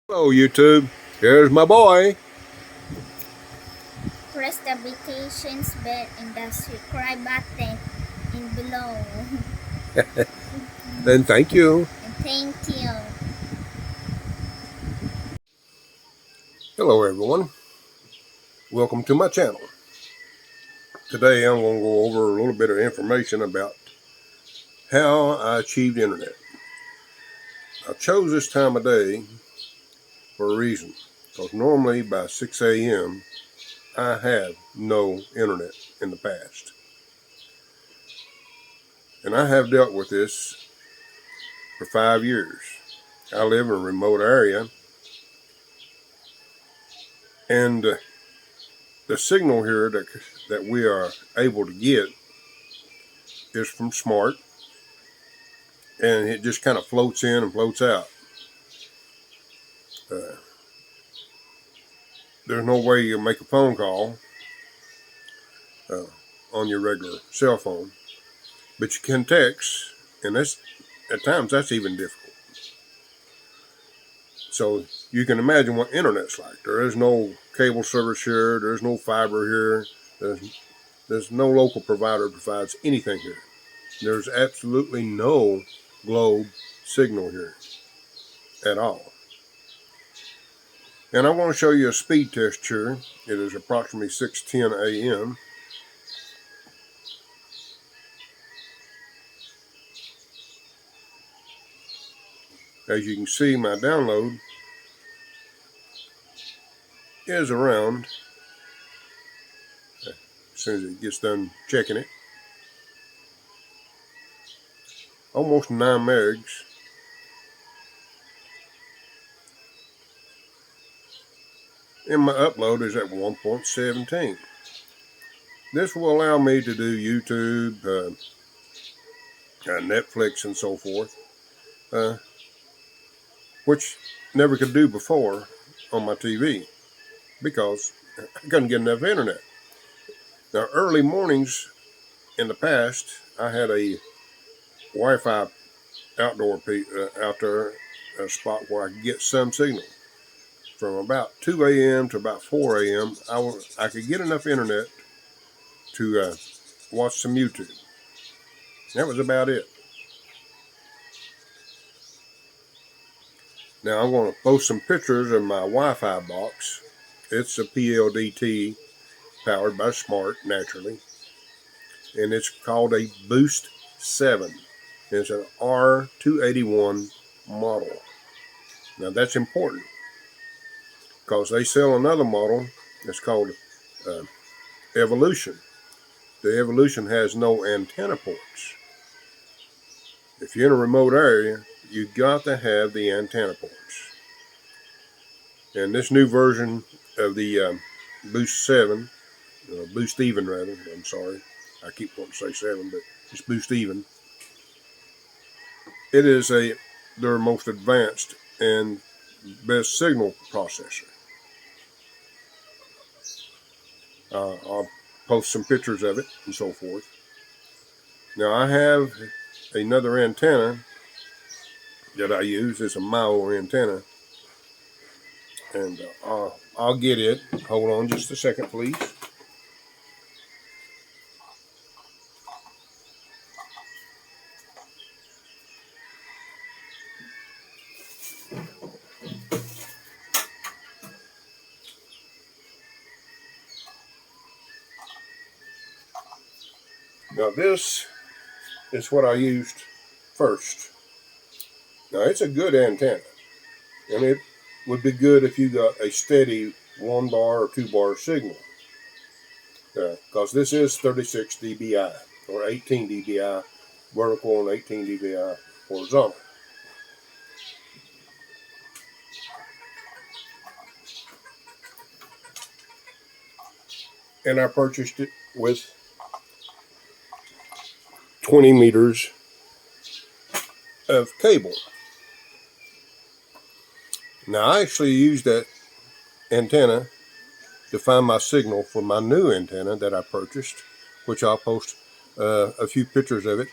Hello YouTube, here's my boy. Press the applications bell and the subscribe button in below. And thank you. And thank you. Hello everyone, welcome to my channel. Today I'm going to go over a little bit of information about how I achieved internet. I chose this time of day for a reason, because normally by 6 a.m. I had no internet in the past. And I have dealt with this for 5 years. I live in a remote area, and the signal here that we are able to get is from Smart, and it just kind of floats in and floats out. There's no way you make a phone call uh, on your regular cell phone, but you can text, and at times that's even difficult. So you can imagine what internet's like. There is no cable service here. There's no fiber here. There's no local provider provides anything here. There's absolutely no globe signal here at all. And I want to show you a speed test here. It is approximately 6:10 a.m. As you can see, my download is around, as soon as it gets done checking it, almost 9 megs. And my upload is at 1.17. This will allow me to do YouTube, Netflix, and so forth, which never could do before on my TV because I couldn't get enough internet. Now, early mornings in the past, I had a Wi-Fi outdoor out there, a spot where I could get some signal. From about 2 a.m. to about 4 a.m., I could get enough internet to watch some YouTube. That was about it. Now I'm going to post some pictures of my Wi-Fi box. It's a PLDT powered by Smart, naturally. And it's called a Boost 7. It's an R281 model. Now that's important because they sell another model that's called Evolution. The Evolution has no antenna ports. If you're in a remote area, you've got to have the antenna ports. And this new version of the Boost 7, Boost Even rather, I'm sorry, I keep wanting to say 7, but it's Boost Even. It is their most advanced and best signal processor. I'll post some pictures of it and so forth. Now I have another antenna that I use. It's a MIO antenna, and I'll get it. Hold on just a second, please. Now this is what I used first. Now it's a good antenna, and it would be good if you got a steady 1 bar or 2 bar signal, because this is 36 dBi or 18 dBi vertical and 18 dBi horizontal. And I purchased it with 20 meters of cable. Now I actually used that antenna to find my signal for my new antenna that I purchased, which I'll post a few pictures of it.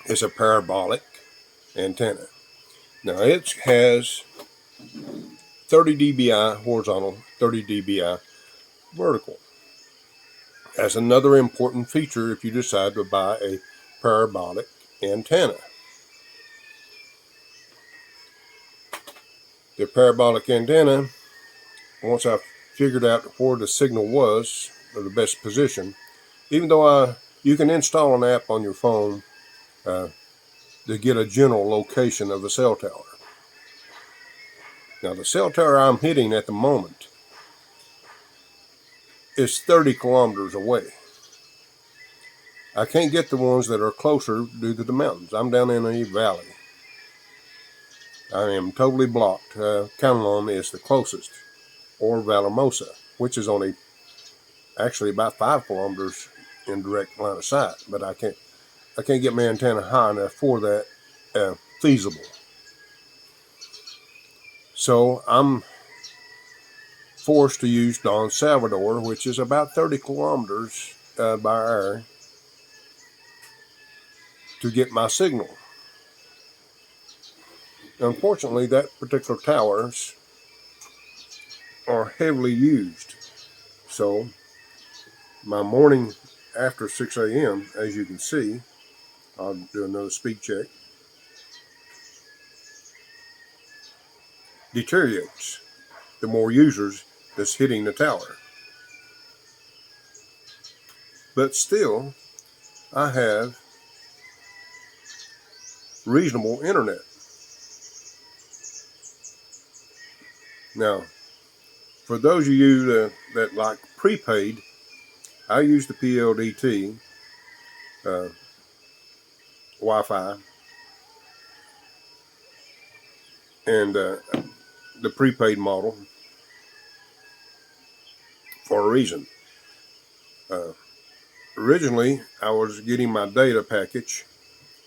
It's a parabolic antenna. Now it has 30 dBi horizontal, 30 dBi vertical. That's another important feature if you decide to buy a parabolic antenna. The parabolic antenna, once I figured out where the signal was, or the best position, even though you can install an app on your phone to get a general location of a cell tower. Now the cell tower I'm hitting at the moment is 30 kilometers away. I can't get the ones that are closer due to the mountains. I'm down in a valley. I am totally blocked. Canalon is the closest, or Valamosa, which is only actually about 5 kilometers in direct line of sight. But I can't get my antenna high enough for that feasible. So I'm forced to use Don Salvador, which is about 30 kilometers by air, to get my signal. Unfortunately, that particular towers are heavily used. So my morning after 6 a.m., as you can see, I'll do another speed check, deteriorates the more users that's hitting the tower. But still, I have reasonable internet. Now, for those of you that like prepaid, I use the PLDT Wi-Fi and the prepaid model for a reason. Originally, I was getting my data package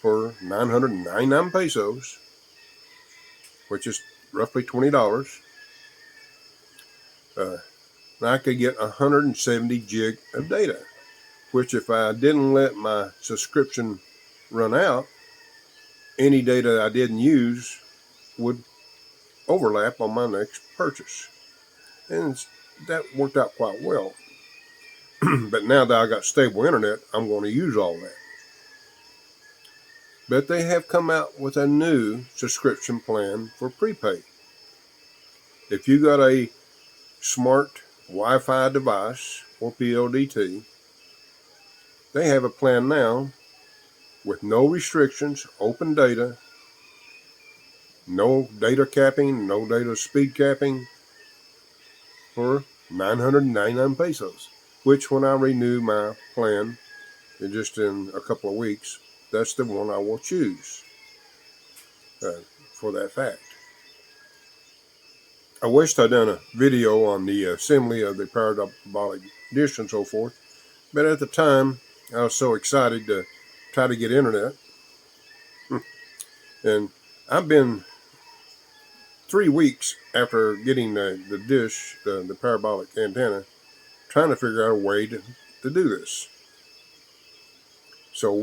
for 999 pesos, which is roughly $20. And I could get 170 gig of data, which if I didn't let my subscription run out, any data I didn't use would overlap on my next purchase. And that worked out quite well. But now that I got stable internet, I'm going to use all that. But they have come out with a new subscription plan for prepaid. If you got a smart Wi-Fi device or PLDT, they have a plan now with no restrictions, open data, no data capping, no data speed capping, for 999 pesos, which when I renew my plan in a couple of weeks, that's the one I will choose for that fact. I wished I'd done a video on the assembly of the parabolic dish and so forth, but at the time I was so excited to try to get internet. And I've been 3 weeks after getting the dish, the parabolic antenna, trying to figure out a way to do this. So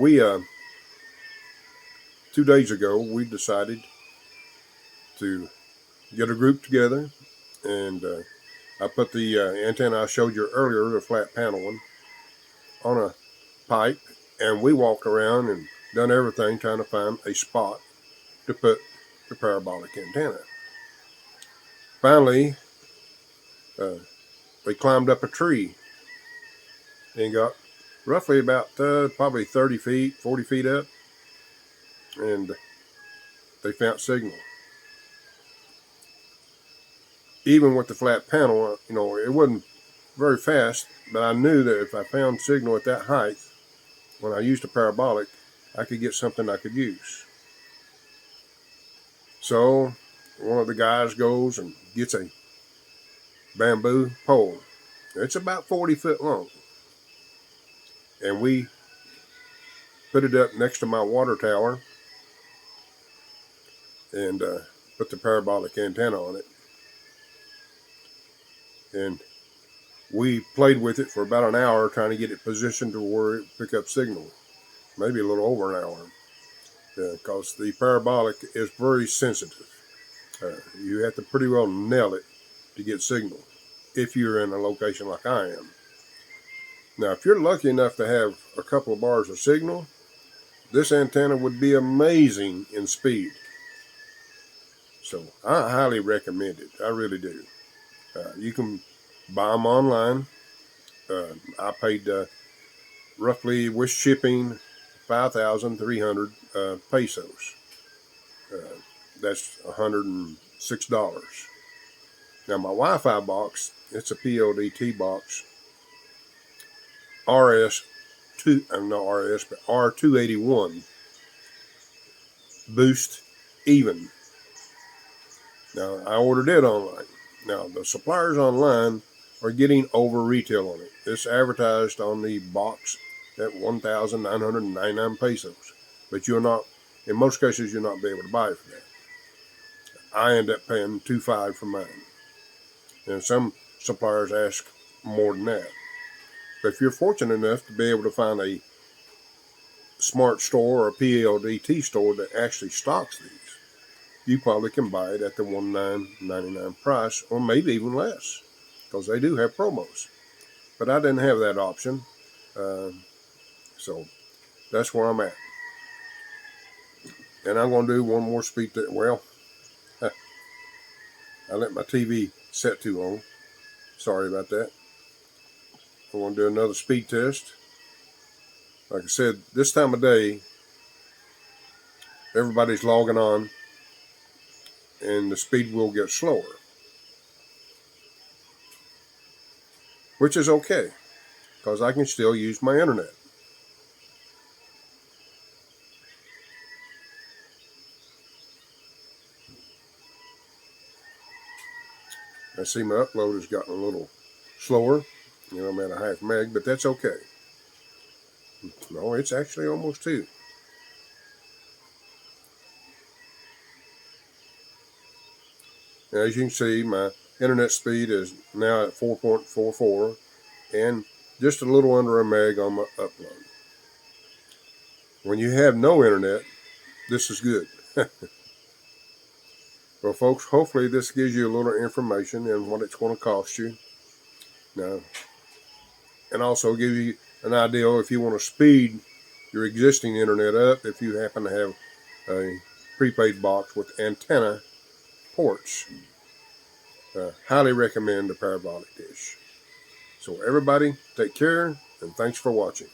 2 days ago, we decided to get a group together, and I put the antenna I showed you earlier, the flat panel one, on a pipe, and we walked around and done everything trying to find a spot to put the parabolic antenna. Finally, we climbed up a tree and got roughly about probably 30 feet, 40 feet up, and they found signal. Even with the flat panel, it wasn't very fast, but I knew that if I found signal at that height, when I used a parabolic, I could get something I could use. So one of the guys goes and gets a bamboo pole. It's about 40 foot long. And we put it up next to my water tower and put the parabolic antenna on it. And we played with it for about an hour trying to get it positioned to where it pick up signal. Maybe a little over an hour. because the parabolic is very sensitive. You have to pretty well nail it to get signal if you're in a location like I am. Now, if you're lucky enough to have a couple of bars of signal, this antenna would be amazing in speed. So I highly recommend it. I really do. You can buy them online. I paid roughly, with shipping, 5,300 pesos. That's $106. Now my Wi-Fi box, it's a PLDT box, but R281 boost even. Now I ordered it online. Now the suppliers online are getting over retail on it. It's advertised on the box at 1,999 pesos, but you're not. In most cases, you'll not be able to buy it for that. I end up paying $2,500 for mine, and some suppliers ask more than that. But if you're fortunate enough to be able to find a smart store or a PLDT store that actually stocks these, you probably can buy it at the $1,999 price, or maybe even less, because they do have promos. But I didn't have that option, so that's where I'm at. And I'm going to do one more speed test. Well, I let my TV set too long. Sorry about that. I want to do another speed test. Like I said, this time of day, everybody's logging on, and the speed will get slower, which is okay, because I can still use my internet. I see my upload has gotten a little slower. I'm at a half meg, but that's okay. No, it's actually almost 2. Now, as you can see, my internet speed is now at 4.44 and just a little under a meg on my upload. When you have no internet, this is good. Well, folks, hopefully this gives you a little information on what it's going to cost you. Now, and also give you an idea if you want to speed your existing internet up, if you happen to have a prepaid box with antenna ports. Highly recommend the parabolic dish. So everybody, take care, and thanks for watching.